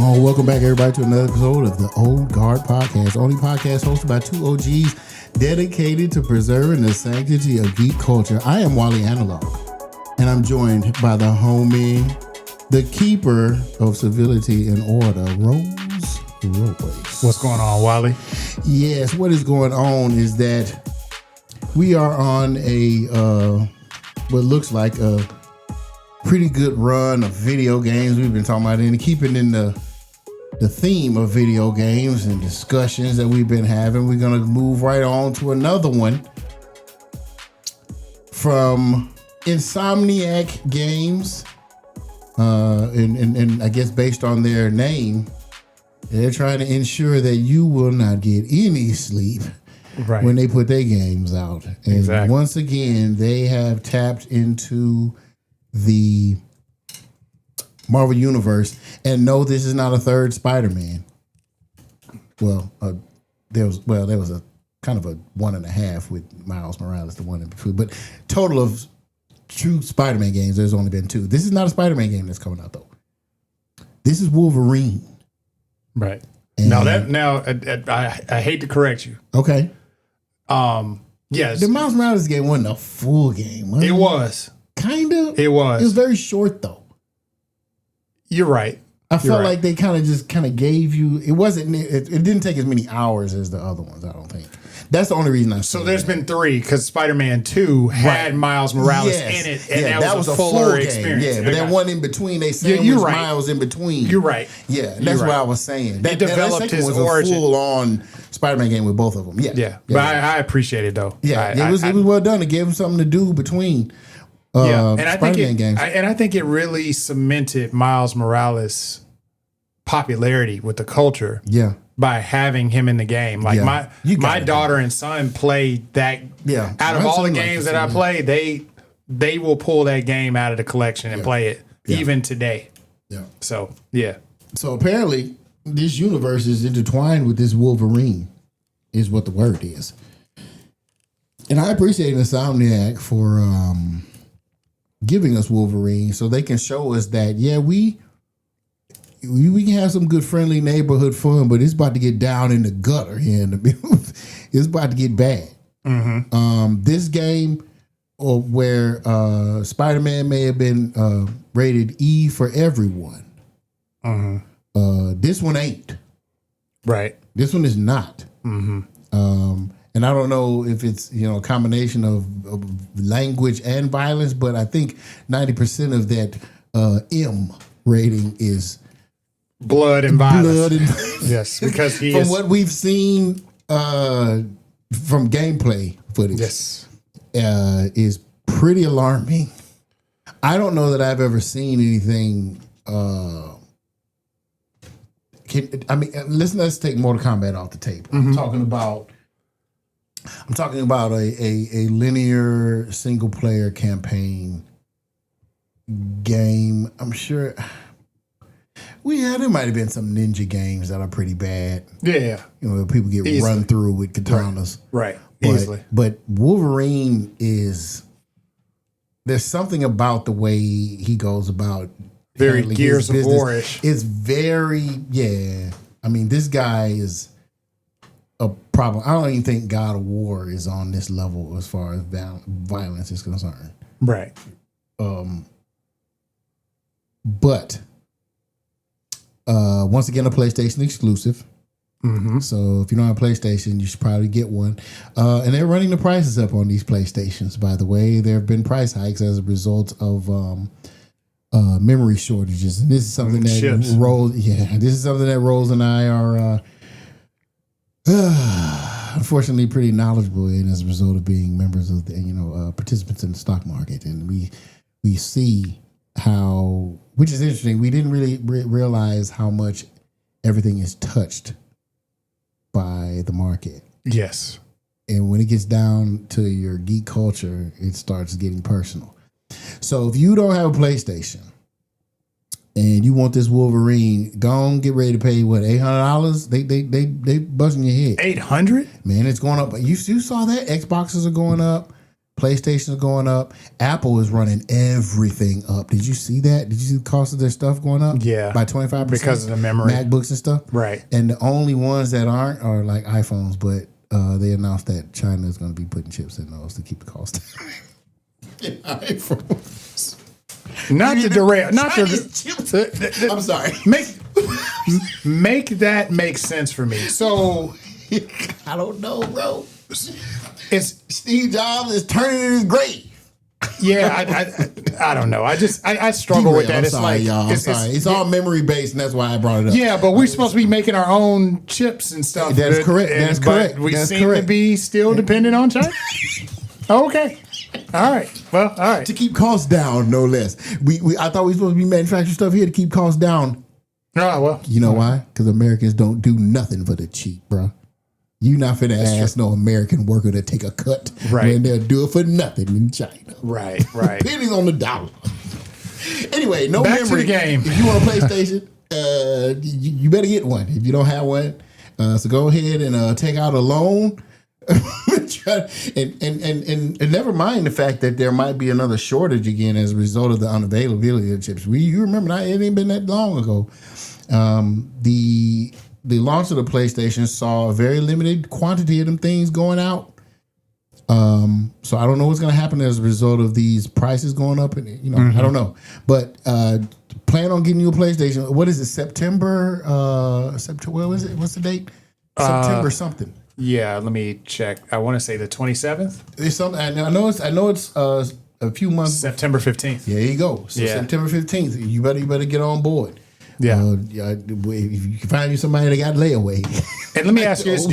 Oh, welcome back, everybody, to another episode of the Old Guard Podcast, the only podcast hosted by two OGs dedicated to preserving the sanctity of geek culture. I am Wally Analog, and I'm joined by the homie, the keeper of civility and order, Rose Royce. What's going on, Wally? Yes, what is going on is that we are on a what looks like a pretty good run of video games. We've been talking about it and keeping in the theme of video games and discussions that we've been having. We're going to move right on to another one from Insomniac Games. And I guess based on their name, they're trying to ensure that you will not get any sleep when they put their games out. And once again, they have tapped into the Marvel Universe, and no, this is not a third Spider-Man. Well, there was a kind of a 1.5 with Miles Morales, the one in between, but total of true Spider-Man games, there's only been 2. This is not a Spider-Man game that's coming out though. This is Wolverine. Right. And I hate to correct you. Okay. Yes. The Miles Morales game wasn't a full game. It was. Kind of. It was. It was very short though. You're right. I felt like they kind of gave you. It wasn't. It didn't take as many hours as the other ones. I don't think. That's the only reason I. So there's been 3 because Spider-Man 2 had Miles Morales in it, and that was a fuller experience. Yeah, but that one in between, they sandwiched Miles in between. You're right. Yeah, that's what I was saying. That developed his origin. A full-on Spider-Man game with both of them. Yeah. But I appreciate it though. Yeah, it was well done. It gave him something to do between. And I think it really cemented Miles Morales' popularity with the culture. Yeah. By having him in the game. Like my daughter and son played that. Yeah. Out of all the games that I played, they will pull that game out of the collection and play it even today. Yeah. So, yeah. So apparently this universe is intertwined with this Wolverine is what the word is. And I appreciate Insomniac for giving us Wolverine so they can show us that, we can have some good friendly neighborhood fun, but it's about to get down in the gutter here in the middle. It's about to get bad. Mm-hmm. This game where Spider-Man may have been rated E for everyone. Mm-hmm. This one ain't. Right. This one is not. Mm-hmm. And I don't know if it's a combination of language and violence, but I think 90% of that M rating is blood and violence. Yes, because from what we've seen from gameplay footage, is pretty alarming. I don't know that I've ever seen anything. Let's take Mortal Kombat off the table. Mm-hmm. I'm talking about a linear single player campaign game. I'm sure there might have been some ninja games that are pretty bad. Yeah. People get run through with katanas. Right. Easily. But Wolverine there's something about the way he goes about very Gears of War-ish. It's very, I mean, this guy is a problem. I don't even think God of War is on this level as far as violence is concerned. Right. But once again, a PlayStation exclusive. Mm-hmm. So if you don't have a PlayStation, you should probably get one. And they're running the prices up on these PlayStations, by the way. There have been price hikes as a result of memory shortages. And this is something that Rose and I are unfortunately pretty knowledgeable in as a result of being members of the participants in the stock market. And we see how, which is interesting, we didn't really realize how much everything is touched by the market. Yes. And when it gets down to your geek culture, it starts getting personal. So if you don't have a PlayStation and you want this Wolverine, go on, get ready to pay what, $800? They busting your head. $800? Man, it's going up. You saw that Xboxes are going up. PlayStation is going up. Apple is running everything up. Did you see that? Did you see the cost of their stuff going up? Yeah. By 25%? Because of the memory. MacBooks and stuff? Right. And the only ones that aren't are like iPhones, but they announced that China is going to be putting chips in those to keep the cost down. iPhones. Not to derail. Not to. I'm sorry. Make that make sense for me. So I don't know, bro. It's Steve Jobs is turning in his grave. Yeah, I don't know. I struggle with that. I'm sorry, y'all. I'm sorry. It's all memory based, and that's why I brought it up. Yeah, but we're supposed to be making our own chips and stuff. That's correct. That's correct. We seem to be still dependent on China. Okay. All right. Well, all right. To keep costs down, no less. I thought we were supposed to be manufacturing stuff here to keep costs down. Oh, well. You know why? Because Americans don't do nothing for the cheap, bro. You not finna ask no American worker to take a cut when they'll do it for nothing in China. Right. Pennies on the dollar. Anyway, no Back memory. To the game. If you want a PlayStation, you better get one. If you don't have one, so go ahead and take out a loan. and never mind the fact that there might be another shortage again as a result of the unavailability of chips. You remember that it ain't been that long ago. The launch of the PlayStation saw a very limited quantity of them things going out. So I don't know what's going to happen as a result of these prices going up, and I don't know. But plan on getting you a PlayStation. What is it? September? What was it? What's the date? September something. Yeah, let me check. I want to say the 27th. It's something. I know it's a few months. September 15th. There you go. So September 15th. You better get on board. Yeah. If you can find you somebody that got layaway. And let me ask you this: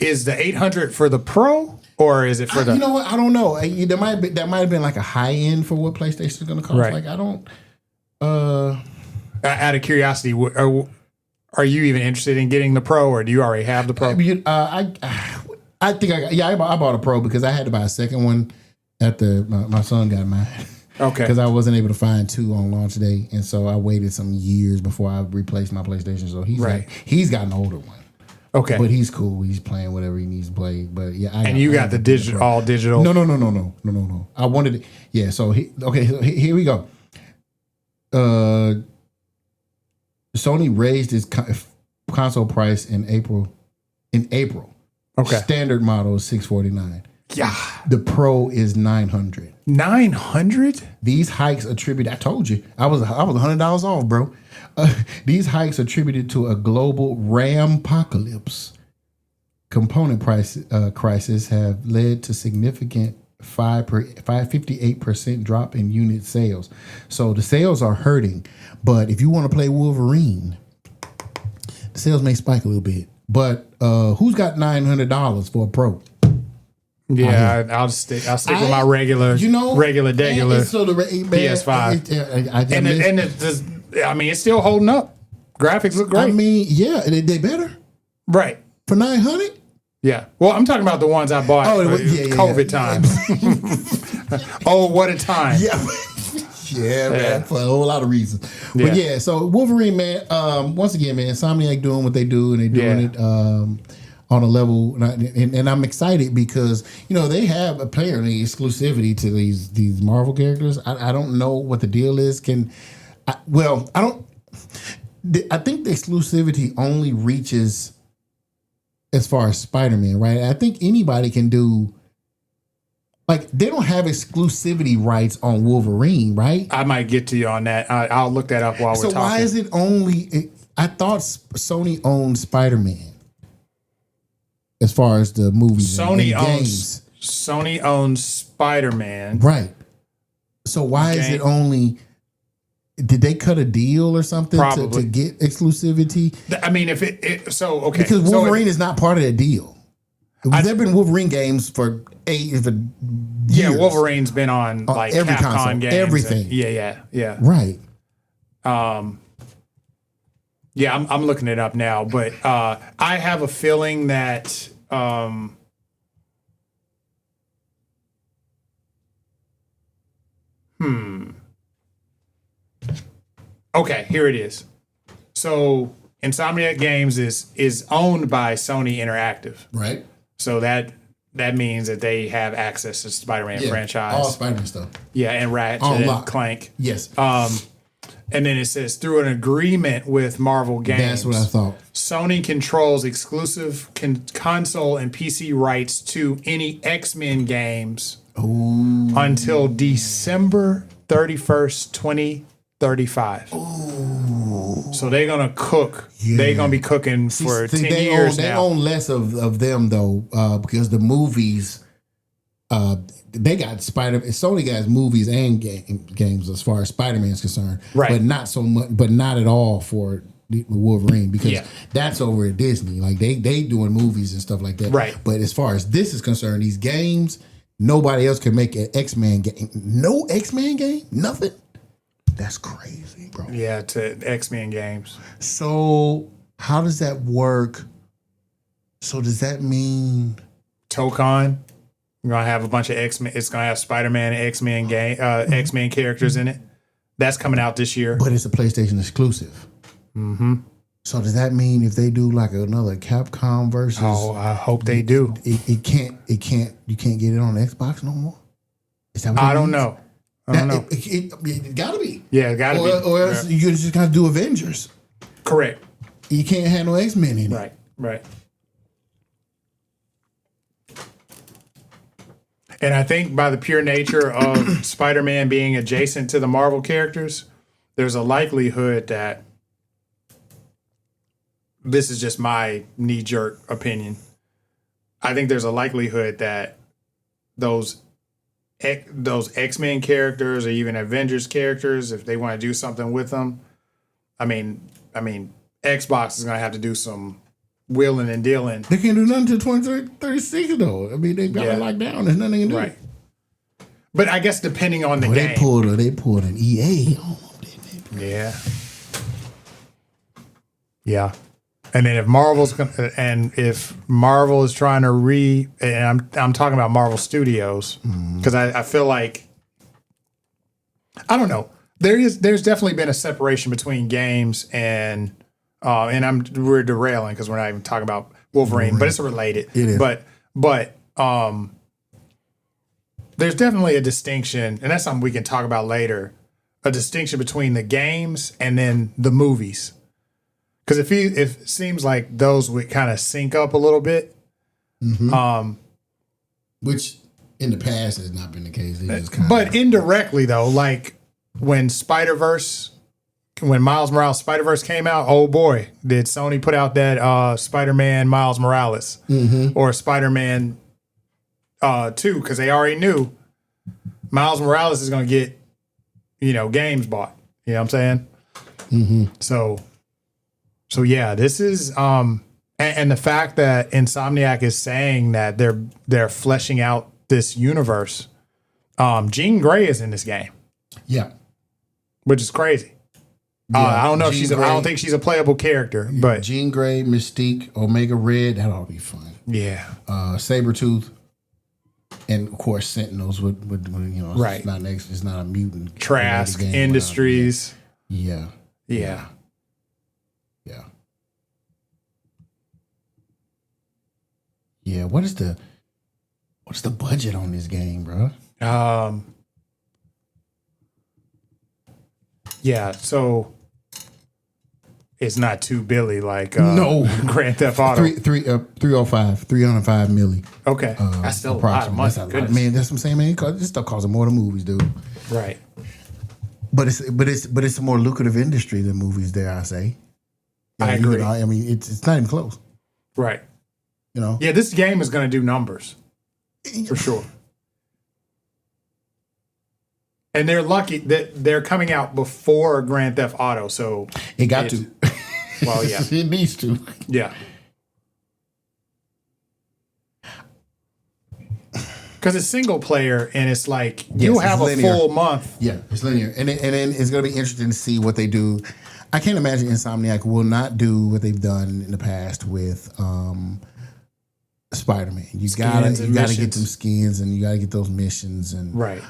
is the 800 for the Pro or is it for the? You know what? I don't know. That might have been like a high end for what PlayStation is going to cost. Right. Like I don't. Out of curiosity, are you even interested in getting the Pro, or do you already have the Pro? I think I bought a Pro because I had to buy a second one after my son got mine. Okay. Because I wasn't able to find two on launch day, and so I waited some years before I replaced my PlayStation. So he's got an older one. Okay. But he's cool. He's playing whatever he needs to play. But yeah, you got the digital, all digital. No. I wanted it. Yeah. So here we go. Sony raised its console price in April. Okay. Standard model is $649. Yeah. The Pro is $900. $900? These hikes attributed. I told you I was $100 off, bro. These hikes attributed to a global RAM apocalypse. Component price crisis have led to significant 58% drop in unit sales. So the sales are hurting. But if you want to play Wolverine, the sales may spike a little bit. But who's got $900 for a Pro? Yeah, I'll stick with my regular PS5. It's still holding up. Graphics look great. I mean, yeah, they better. Right. For $900? Yeah. Well, I'm talking about the ones I bought COVID times. Oh, what a time. Yeah, man, for a whole lot of reasons. But so Wolverine, man, once again, man, Insomniac doing what they do, and they're doing it on a level, and I'm excited because they have apparently exclusivity to these Marvel characters. I don't know what the deal is. I think the exclusivity only reaches as far as Spider-Man, right? I think anybody can do. Like, they don't have exclusivity rights on Wolverine, right? I might get to you on that. I'll look that up while we're talking. So why is it only? I thought Sony owned Spider-Man. As far as the movies, Sony and games. Sony owns Spider-Man, right? So why is it only? Did they cut a deal or something to get exclusivity? I mean, because Wolverine is not part of that deal. There have been Wolverine games for years. Yeah, Wolverine's been on like every Capcom console, games. everything. Yeah. Right. Yeah, I'm looking it up now, but I have a feeling that Okay, here it is. So Insomniac Games is owned by Sony Interactive. Right. So that that means that they have access to Spider-Man franchise. All Spider-Man stuff. Yeah, and Ratchet and Clank. Yes. And then it says, through an agreement with Marvel Games. That's what I thought. Sony controls exclusive console and PC rights to any X-Men games until December 31st, 2035. So they're going to cook. Yeah. They're going to be cooking for 10 years now. They own less of them, though, because the movies... they got Sony got movies and games as far as Spider-Man is concerned, right? But not so much, but not at all for Wolverine, because that's over at Disney. Like they doing movies and stuff like that, right? But as far as this is concerned, these games, nobody else can make an X-Men game. No X-Men game, nothing. That's crazy, bro. Yeah, to X-Men games. So how does that work? So does that mean Tokon? We're gonna have a bunch of X-Men. It's gonna have Spider-Man and X-Men X-Men characters in it. That's coming out this year. But it's a PlayStation exclusive. Mm-hmm. So does that mean if they do like another Capcom versus? Oh, I hope they do. You can't get it on Xbox no more. Is that what I don't know. I don't know. It gotta be. Yeah, it gotta be. Or else you just gotta do Avengers. Correct. You can't have no X-Men in it. Right. And I think by the pure nature of Spider-Man being adjacent to the Marvel characters, there's a likelihood that, this is just my knee-jerk opinion, I think there's a likelihood that those X-Men characters or even Avengers characters, if they want to do something with them, I mean, Xbox is going to have to do some wheeling and dealing. They can't do nothing until 2036 though. I mean, they got it locked down. There's nothing they can do. Right. But I guess depending on the game. They pulled an EA on them. Yeah. And then if Marvel is trying to and I'm talking about Marvel Studios, because I feel like, I don't know. There's definitely been a separation between games and we're derailing because we're not even talking about Wolverine, but it's related. It is. But there's definitely a distinction, and that's something we can talk about later, a distinction between the games and then the movies. Because if it seems like those would kind of sync up a little bit. Mm-hmm. Which in the past has not been the case. But indirectly though, like when Miles Morales Spider-Verse came out, oh boy, did Sony put out that Spider-Man Miles Morales or Spider-Man 2, because they already knew Miles Morales is going to get, games bought. You know what I'm saying? Mm-hmm. So yeah, this is and the fact that Insomniac is saying that they're fleshing out this universe. Jean Grey is in this game. Yeah. Which is crazy. Yeah, I don't know if I don't think she's a playable character, but Jean Grey, Mystique, Omega Red, that ought to be fun. Yeah. Sabretooth, and of course Sentinels with right. It's not a mutant. Trask Industries. Yeah. What is the budget on this game, bro? Yeah, so it's not too Billy like no Grand Theft Auto. 305 million. Okay, that's still a lot of money. Man, that's what I'm saying, man. This stuff costs more than movies, dude. Right. But it's a more lucrative industry than movies. Dare I say? I agree. I mean, it's not even close. Right. Yeah, this game is going to do numbers for sure. And they're lucky that they're coming out before Grand Theft Auto, so it got to. Well, yeah, it needs to. Yeah, because it's single player, and it's like you have a full month. Yeah, it's linear, and then it's going to be interesting to see what they do. I can't imagine Insomniac will not do what they've done in the past with Spider-Man. You gotta get them skins, and you gotta get those missions, and right.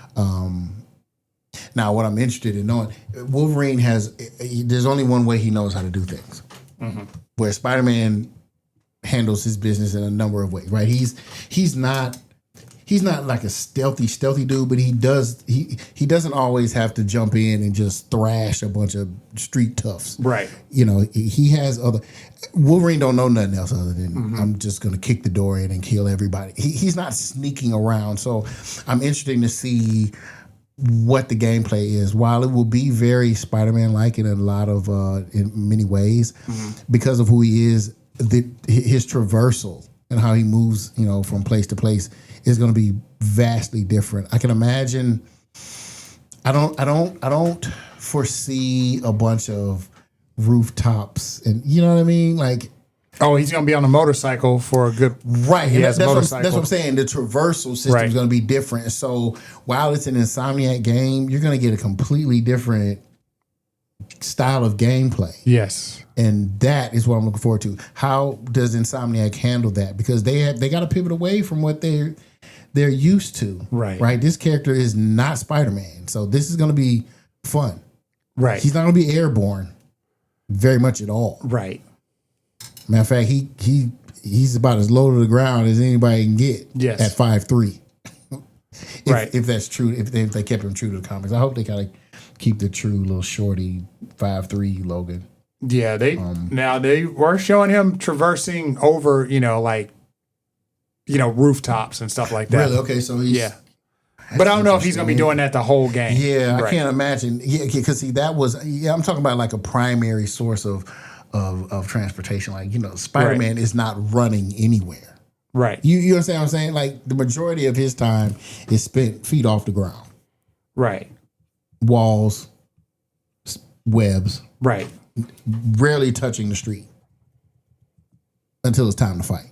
Now, what I'm interested in knowing, Wolverine there's only one way he knows how to do things. Mm-hmm. Where Spider-Man handles his business in a number of ways, right? He's not like a stealthy dude, but he doesn't always have to jump in and just thrash a bunch of street toughs. Right. He has other. Wolverine don't know nothing else other than I'm just going to kick the door in and kill everybody. He's not sneaking around. So I'm interested to see what the gameplay is. While it will be very Spider-Man like in a lot of in many ways, because of who he is, his traversal and how he moves, from place to place is going to be vastly different. I can imagine. I don't foresee a bunch of rooftops, and you know what I mean, like. Oh, he's going to be on a motorcycle for a good. Right, that's what I'm saying. The traversal system is going to be different. So while it's an Insomniac game, you're going to get a completely different style of gameplay. Yes. And that is what I'm looking forward to. How does Insomniac handle that? Because they got to pivot away from what they're used to. Right. This character is not Spider-Man, so this is going to be fun. Right. He's not going to be airborne very much at all. Right. Matter of fact, he's about as low to the ground as anybody can get. Yes. At 5'3". Right. If that's true, if they kept him true to the comics, I hope they kind of keep the true little shorty 5'3" Logan. Yeah, they were showing him traversing over, rooftops and stuff like that. Really? Okay, so he's But I don't know if he's going to be doing that the whole game. Yeah, I can't imagine. Yeah, because I'm talking about like a primary source of transportation. Like, Spider-Man is not running anywhere. Right. You understand what I'm saying? Like, the majority of his time is spent feet off the ground. Right. Walls, webs. Right. Rarely touching the street until it's time to fight.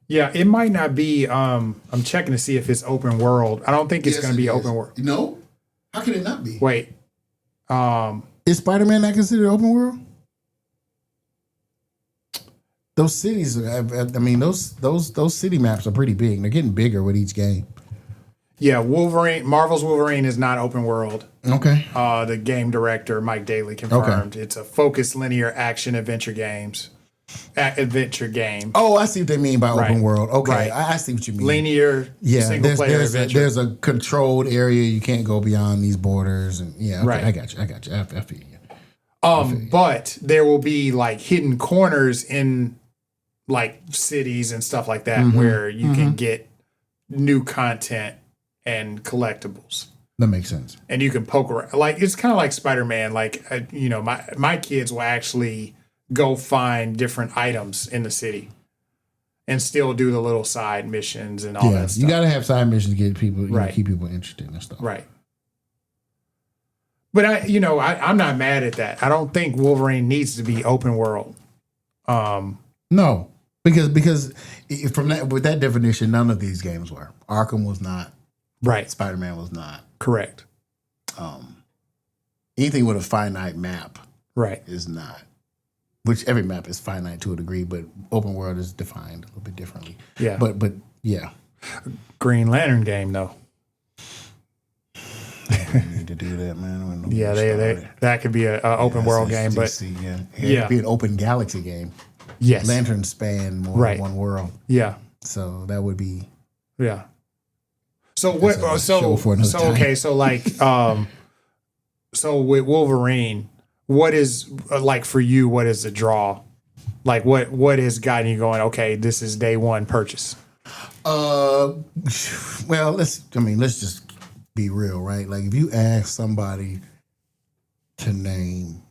Yeah, it might not be. I'm checking to see if it's open world. I don't think it's going to be open world. No? How can it not be? Wait. Is Spider-Man not considered open world? Those cities, those city maps are pretty big. They're getting bigger with each game. Yeah, Marvel's Wolverine is not open world. Okay. The game director, Mike Daly, confirmed. Okay. It's a focused linear action adventure game. Oh, I see what they mean by open world. Okay, right. I see what you mean. Linear, single player adventure. There's a controlled area. You can't go beyond these borders. And okay, right. I got you. I feel you. But there will be like hidden corners in like cities and stuff like that where you can get new content and collectibles. That makes sense. And you can poke around. Like, it's kind of like Spider-Man. Like, my kids will actually go find different items in the city and still do the little side missions and all that stuff. You got to have side missions to get people, keep people interested and stuff. Right. But I'm not mad at that. I don't think Wolverine needs to be open world. No, because with that definition, none of these games were. Arkham was not. Right. Spider-Man was not. Correct. Anything with a finite map, is not. Which every map is finite to a degree, but open world is defined a little bit differently. Yeah. But yeah. Green Lantern game though. We need to do that, man. That could be an open world game, but it could be an open galaxy game. Yes. Lanterns span more than one world. Yeah. So that would be. Yeah. So what? So with Wolverine, what is like for you? What is the draw? Like what is guiding you going? Okay, this is day one purchase. Well, let's just be real, right? Like if you ask somebody to name,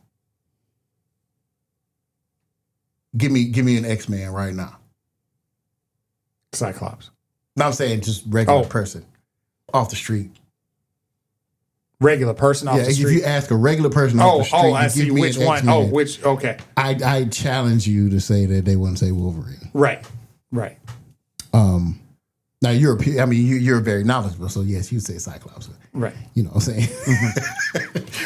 give me an X-Man right now. Cyclops. No, I'm saying just regular person off the street. Regular person off the street? If you ask a regular person off the street, I see which one. Okay. I challenge you to say that they wouldn't say Wolverine. Right. Now you're very knowledgeable, so yes, you say Cyclops. Right. You know what I'm saying?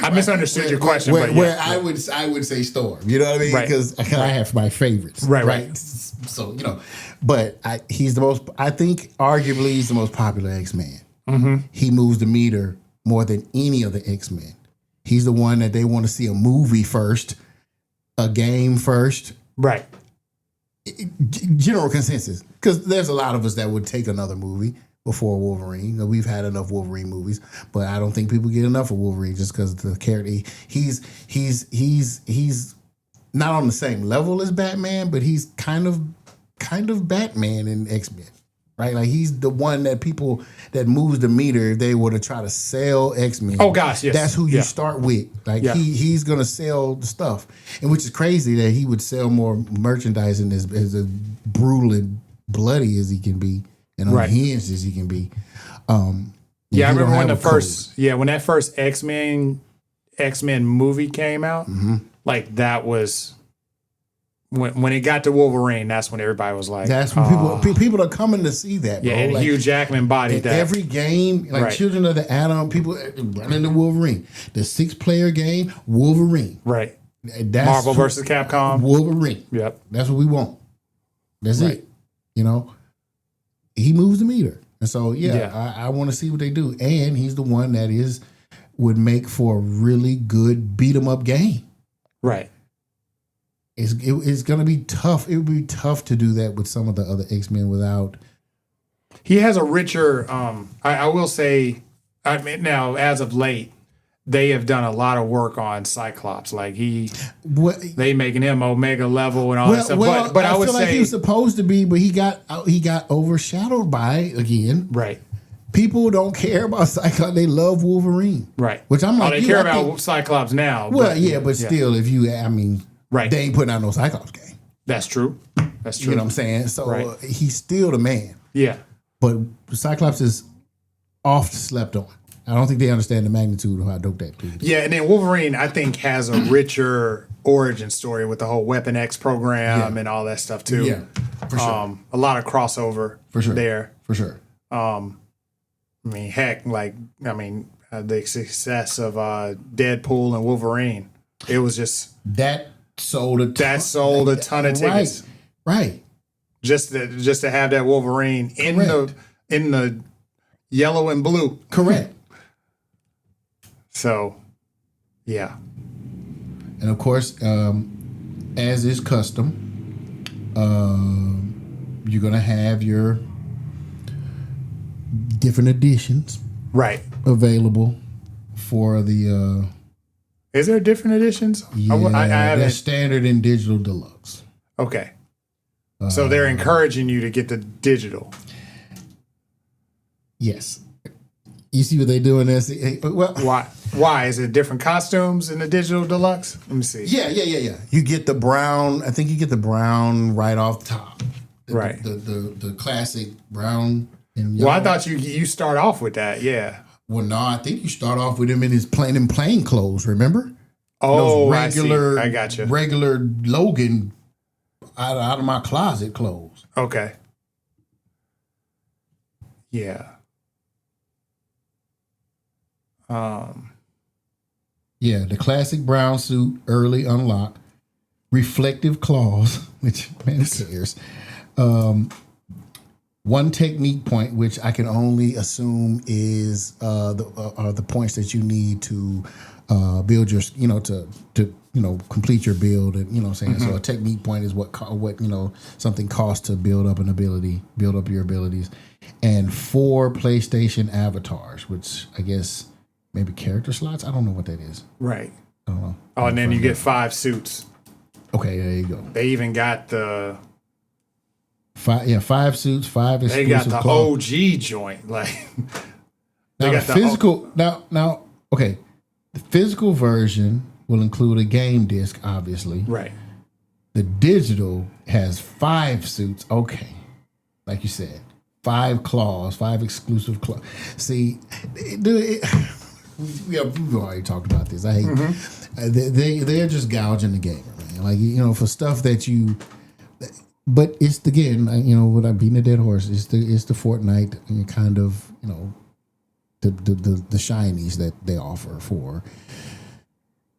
I misunderstood your question. Where I would say Storm. You know what I mean? Because I have my favorites. Right. So but he's the most. I think arguably he's the most popular X-Man. Mm-hmm. He moves the meter more than any of the X-Men. He's the one that they want to see a movie first, a game first. Right. general consensus, because there's a lot of us that would take another movie before Wolverine. We've had enough Wolverine movies, but I don't think people get enough of Wolverine just because the character. He's not on the same level as Batman, but he's kind of Batman in X-Men, right? Like he's the one that people that moves the meter if they were to try to sell X-Men. Oh gosh, yes, that's who you start with. Like he's gonna sell the stuff, and which is crazy that he would sell more merchandise and as brutal and bloody as he can be. And unhinged as he can be. I remember when when that first X-Men movie came out, like that was when it got to Wolverine, that's when everybody was like, that's when people are coming to see that, bro. Yeah, and like, Hugh Jackman bodied that. Every game, like Children of the Atom, people running to Wolverine. The 6-player game, Wolverine. Right. That's Marvel versus Capcom. Wolverine. Yep. That's what we want. That's it. You know? He moves the meter. And so, I want to see what they do. And he's the one that would make for a really good beat 'em up game. Right. It's going to be tough. It would be tough to do that with some of the other X-Men without. He has a richer, I will say, now as of late, they have done a lot of work on Cyclops. Like they making him Omega level and all that stuff. But I would feel like say he was supposed to be, but he got overshadowed by it again. Right. People don't care about Cyclops. They love Wolverine. Right. Which I'm like, they care about Cyclops now. Well, but still, if you, they ain't putting out no Cyclops game. That's true. That's true. You know what I'm saying? So he's still the man. Yeah. But Cyclops is oft slept on. I don't think they understand the magnitude of how dope that dude is. Yeah, and then Wolverine, I think, has a richer origin story with the whole Weapon X program and all that stuff too. Yeah, for sure. A lot of crossover there. For sure. The success of Deadpool and Wolverine, it was just that sold a ton of tickets. Right. Just to have that Wolverine in the yellow and blue. Correct. So, yeah. And of course, as is custom, you're going to have your different editions available for the... Is there different editions? Yeah, I that's standard and digital deluxe. Okay. So they're encouraging you to get the digital. Yes. You see what they do in this? Well, why? Is it different costumes in the digital deluxe? Let me see. Yeah. You get the brown. I think you get the brown right off top. The classic brown and yellow. Well, I thought you start off with that. Yeah. Well, no, I think you start off with him in his plain clothes. Remember? Oh, those regular, I got you. Regular Logan out of my closet clothes. Okay. Yeah. Yeah, the classic brown suit, early unlock, reflective claws, which man cares. One technique point, which I can only assume is the points that you need to build your, to complete your build, and what I'm saying. So a technique point is what something costs to build up your abilities, and 4 PlayStation avatars, which I guess maybe character slots. I don't know what that is. Right. I don't know. Oh, and then you get 5 suits. Okay, there you go. They even got the 5 suits, 5 exclusive. They got the claws. OG joint, like now the physical. Now, okay, the physical version will include a game disc, obviously. Right. The digital has 5 suits. Okay, like you said, 5 claws, 5 exclusive claws. See, we've already talked about this. I hate they're just gouging the game, man. Like for stuff that you. But it's again, without beating a dead horse, it's the Fortnite kind of the shinies that they offer for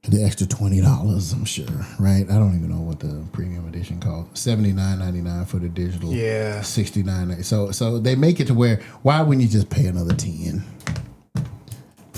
the extra $20. I'm sure, right? I don't even know what the premium edition costs. $79.99 for the digital. Yeah, $69. So they make it to where why wouldn't you just pay another $10?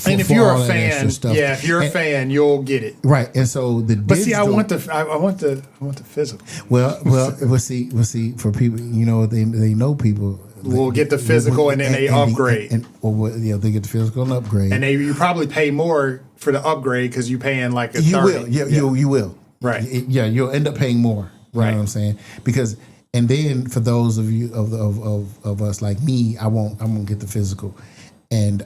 And if you're a fan, if you're a fan, you'll get it. Right. And so but see, I want the physical. Well, we'll see for people, they know people. We'll get the physical and then they upgrade. They get the physical and upgrade. And you probably pay more for the upgrade because you're paying like a 30. You will. Yeah. You will. Right. You'll end up paying more. You know what I'm saying? Because, and then for those of you of us like me, I won't get the physical. And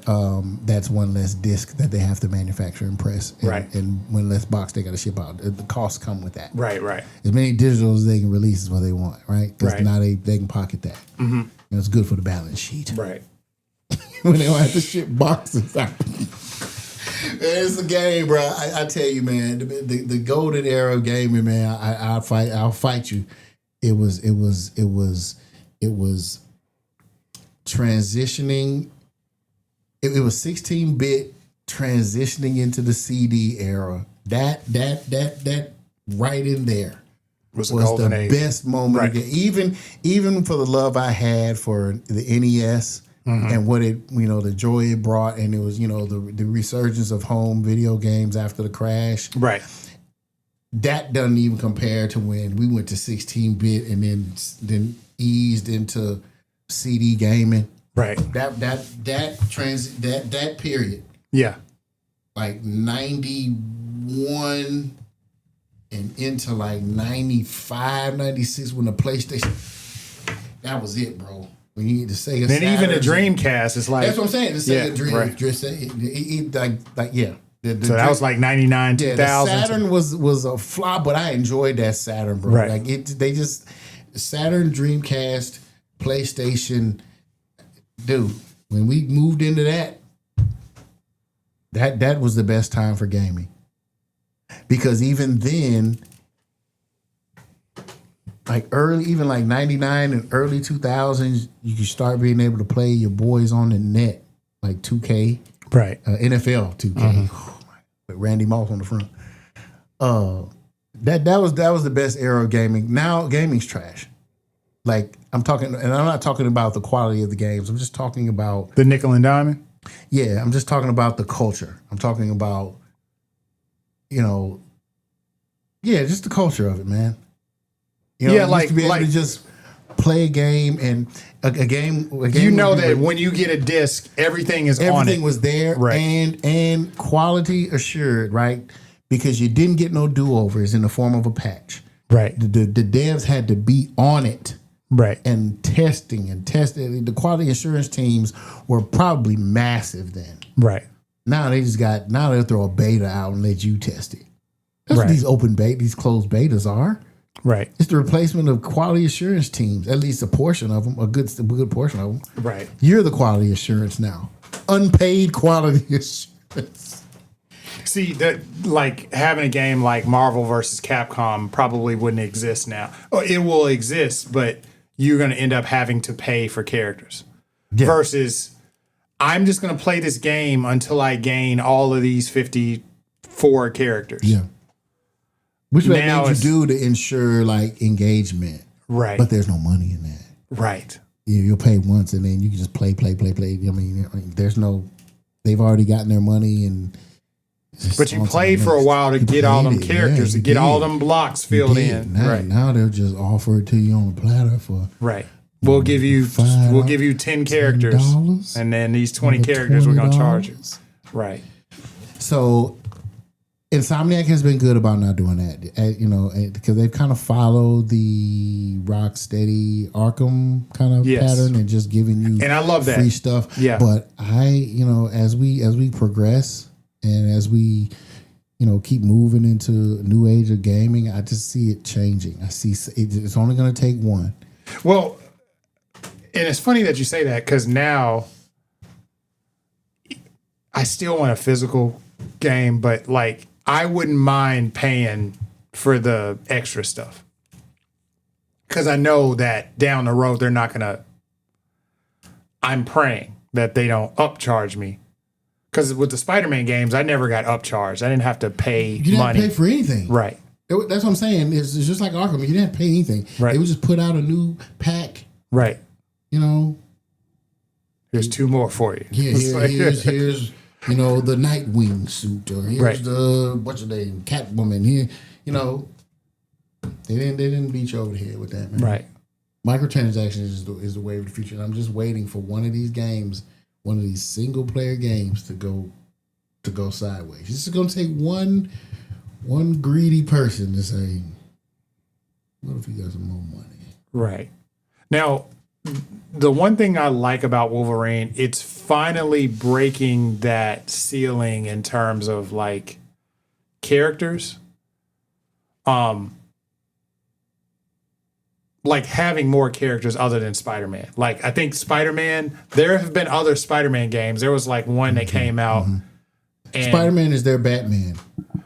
that's one less disc that they have to manufacture and press. And one less box they got to ship out. The costs come with that. Right. As many digitals as they can release is what they want, right? Because now they can pocket that. Mm-hmm. It's good for the balance sheet. Right. When they don't have to ship boxes out. It's a game, bro. I tell you, man, the golden era of gaming, man, I'll fight you. It was transitioning. It was 16-bit transitioning into the CD era. That right in there was the best moment. Right. Even for the love I had for the NES and what it, the joy it brought, and it was, the resurgence of home video games after the crash. Right. That doesn't even compare to when we went to 16-bit and then eased into CD gaming. Right. That period. Yeah. Like 91 and into like 95, 96 when the PlayStation, that was it, bro. When you need to say then even the Dreamcast is like, that's what I'm saying. The Sega Dream, so that was like 99, 2000. The Saturn was a flop, but I enjoyed that Saturn, bro. Right. Like Saturn, Dreamcast, PlayStation. Dude, when we moved into that was the best time for gaming. Because even then, like 99 and early 2000s, you could start being able to play your boys on the net, like 2K. Right. NFL 2K. With Randy Moss on the front. That was the best era of gaming. Now gaming's trash. Like I'm not talking about the quality of the games. I'm just talking about the nickel and diamond. Yeah, I'm just talking about the culture. I'm talking about, just the culture of it, man. Like to be able to just play a game and a game. That when you get a disc, everything on it. Everything was there, right? And quality assured, right? Because you didn't get no do-overs in the form of a patch, right? The devs had to be on it. Right. And testing. The quality assurance teams were probably massive then. Right. Now they'll throw a beta out and let you test it. That's what these these closed betas are. Right. It's the replacement of quality assurance teams, at least a portion of them, a good portion of them. Right. You're the quality assurance now. Unpaid quality assurance. See, that like having a game like Marvel versus Capcom probably wouldn't exist now. Oh, it will exist, but you're going to end up having to pay for characters. Yeah. Versus, I'm just going to play this game until I gain all of these 54 characters. Yeah. Which they need you do to ensure like engagement. Right. But there's no money in that. Right. You'll pay once and then you can just play. I mean, they've already gotten their money and. But you played for a while to get all them characters, to get all them blocks filled in. Now they'll just offer it to you on a platter for We'll give you 10 characters, and then these 20 characters we're gonna charge you. Right. So Insomniac has been good about not doing that, because they've kind of followed the Rocksteady Arkham kind of pattern and just giving you and I love that free stuff. Yeah. But as we progress. And as we, keep moving into a new age of gaming, I just see it changing. I see it's only going to take one. Well, and it's funny that you say that because now I still want a physical game, but like I wouldn't mind paying for the extra stuff because I know that down the road they're not going to. I'm praying that they don't upcharge me. Because with the Spider-Man games, I never got upcharged. I didn't have to pay money. You didn't pay for anything. Right. That's what I'm saying. It's just like Arkham. You didn't pay anything. Right. They would just put out a new pack. Right. Here's 2 more for you. Yeah, here's You know, the Nightwing suit, or here's the what's her name, Catwoman. Here, you know, they didn't beat you over the head with that, man. Right. Microtransactions is the way of the future. And I'm just waiting for one of these games, one of these single player games to go sideways. It's just gonna take one greedy person to say, what if you got some more money? Right. Now, the one thing I like about Wolverine, it's finally breaking that ceiling in terms of like characters. Like having more characters other than Spider-Man. Like I think Spider-Man, there have been other Spider-Man games. There was like one that came out. And Spider-Man is their Batman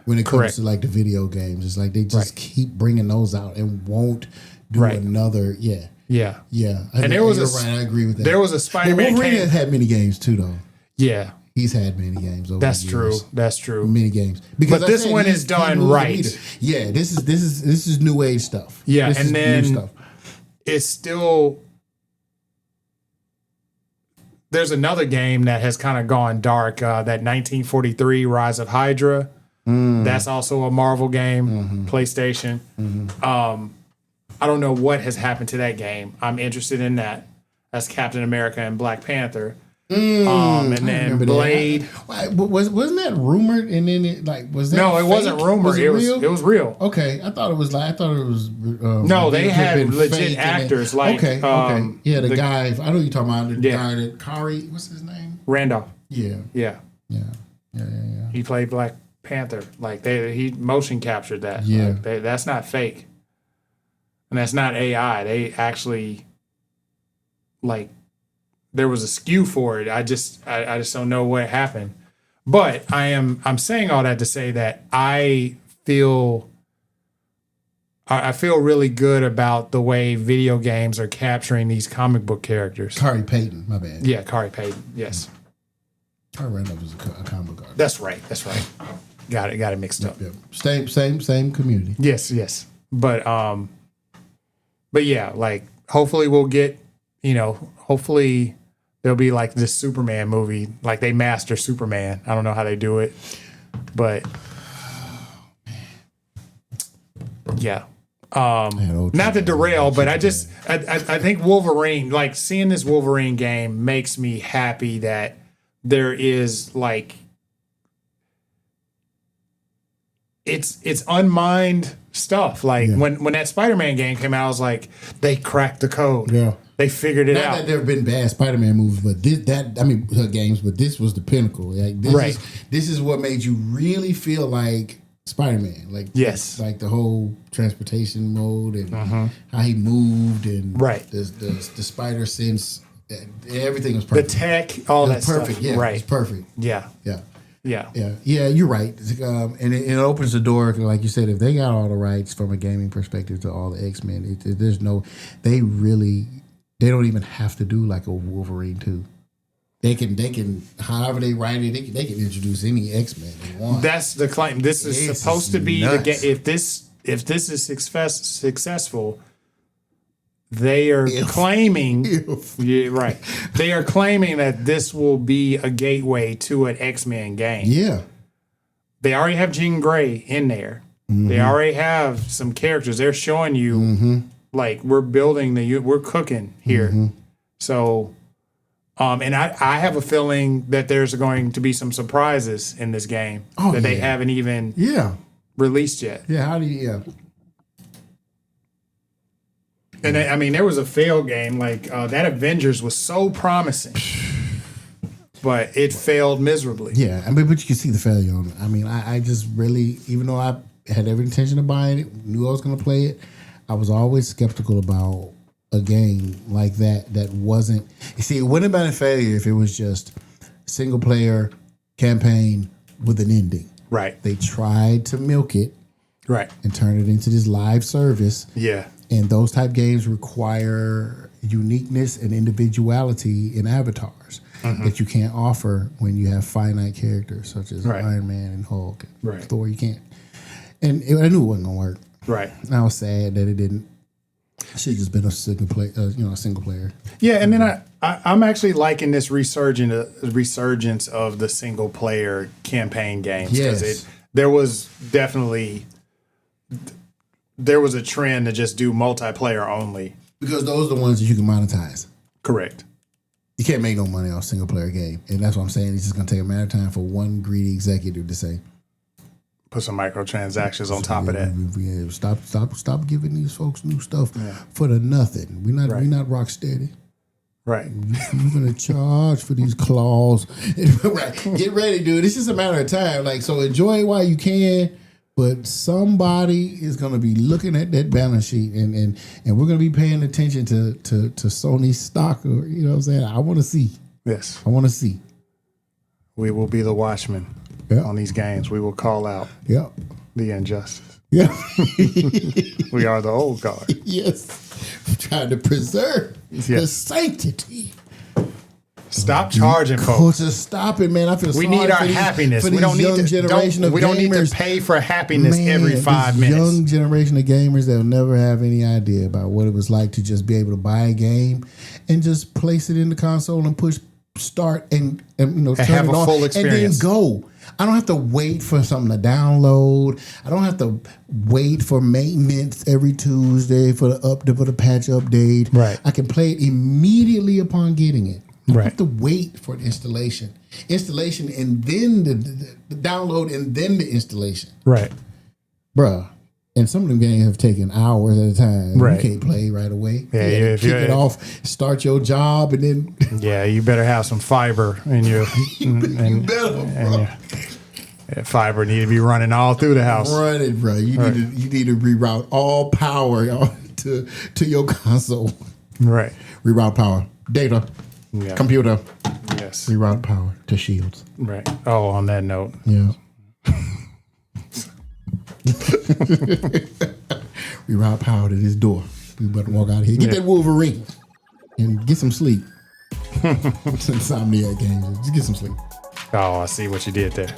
when it comes to like the video games. It's like they just keep bringing those out and won't do another. Yeah. And there was I agree with that. There was a Spider-Man. Wolverine has had many games too, though. Yeah. He's had many games over That's the true. years. That's true. Many games. But this one is done right. Yeah, this is new age stuff. Yeah, this and then it's still. There's another game that has kind of gone dark. That 1943 Rise of Hydra. That's also a Marvel game, PlayStation. I don't know what has happened to that game. I'm interested in that. That's Captain America and Black Panther. And then Blade. Wasn't that rumored? And then it was that no, it fake? wasn't rumored. It was real. Okay, I thought it was. No, they had legit actors like okay. Yeah, the guy. I know you're talking about the guy that Kari. What's his name? Randolph. Yeah. He played Black Panther. Like he motion captured that. Yeah, like that's not fake, and that's not AI. They actually like. There was a skew for it. I just don't know what happened. But I'm saying all that to say that I feel really good about the way video games are capturing these comic book characters. Kari Payton, my bad. Yeah, Kari Payton. Yes. Kari Randolph was a comic book artist. That's right. Got it mixed up. Yep. Same community. Yes. But yeah, like hopefully we'll get, hopefully there'll be like this Superman movie, like they master Superman. I don't know how they do it, but yeah. Not to derail, but I think Wolverine, like seeing this Wolverine game makes me happy that there is like it's unmined stuff. Like when that Spider-Man game came out, I was like, they cracked the code. Yeah. They figured it out. Not that there have been bad Spider-Man movies, but games, but this was the pinnacle. Like this is what made you really feel like Spider-Man. Like like the whole transportation mode and how he moved and the spider sense. Everything was perfect. The tech, all that perfect. stuff. Yeah, right. It's perfect. Yeah. You're right. And it opens the door, like you said, if they got all the rights from a gaming perspective to all the X-Men, they don't even have to do like a Wolverine 2. They can however they write it, they can introduce any X-Men they want. That's the claim. This is supposed to be the game. If this is successful, they are claiming they are claiming that this will be a gateway to an X-Men game. Yeah. They already have Jean Grey in there. They already have some characters. They're showing you like we're building we're cooking here. So and I have a feeling that there's going to be some surprises in this game that they haven't even released yet. Yeah, how do you And I mean, there was a failed game. Like that Avengers was so promising, but it failed miserably. Yeah, but you can see the failure on it. I mean, I just really, even though I had every intention of buying it, knew I was going to play it, I was always skeptical about a game like that wasn't. You see, it wouldn't have been a failure if it was just single player campaign with an ending. Right. They tried to milk it. Right. And turn it into this live service. Yeah. And those type games require uniqueness and individuality in avatars that you can't offer when you have finite characters such as Iron Man and Hulk. And Thor, you can't. And I knew it wasn't going to work. Right. And I was sad that it didn't. Should just been a single player. Yeah, and then I'm actually liking this resurgence of the single player campaign games because there was a trend to just do multiplayer only because those are the ones that you can monetize. Correct. You can't make no money off a single player game, and that's what I'm saying. It's just gonna take a matter of time for one greedy executive to say, put some microtransactions on top of that. Yeah, stop giving these folks new stuff for the nothing. We're not rock steady. Right. You're gonna charge for these claws. Right. Get ready, dude. It's just a matter of time. Like, so enjoy it while you can. But somebody is gonna be looking at that balance sheet and we're gonna be paying attention to Sony's stock, or you know what I'm saying? I wanna see. Yes. I wanna see. We will be the watchmen on these games. We will call out the injustice. Yeah. We are the old guard. Yes. Trying to preserve the sanctity. Stop charging folks. Just stop it, man. I feel we need our happiness. We don't need to pay for happiness every 5 minutes. Young generation of gamers that will never have any idea about what it was like to just be able to buy a game and just place it in the console and push start and turn have it a on full experience. And then go. I don't have to wait for something to download. I don't have to wait for maintenance every Tuesday for the patch update. Right. I can play it immediately upon getting it. I don't have to wait for the installation, and then the download, and then the installation. Right, bruh. And some of them games have taken hours at a time. Right. You can't play right away. Yeah, you kick it off, start your job, and then you better have some fiber in your. you better, fiber need to be running all through the house. Run it, bro. You need to reroute all power to your console. Right. Reroute power, data. Yeah. Computer. Yes. Reroute power to shields. Right. Oh, on that note. Yeah. Reroute power to this door. We better walk out here. Get that Wolverine and get some sleep. Insomniac games. Just get some sleep. Oh, I see what you did there.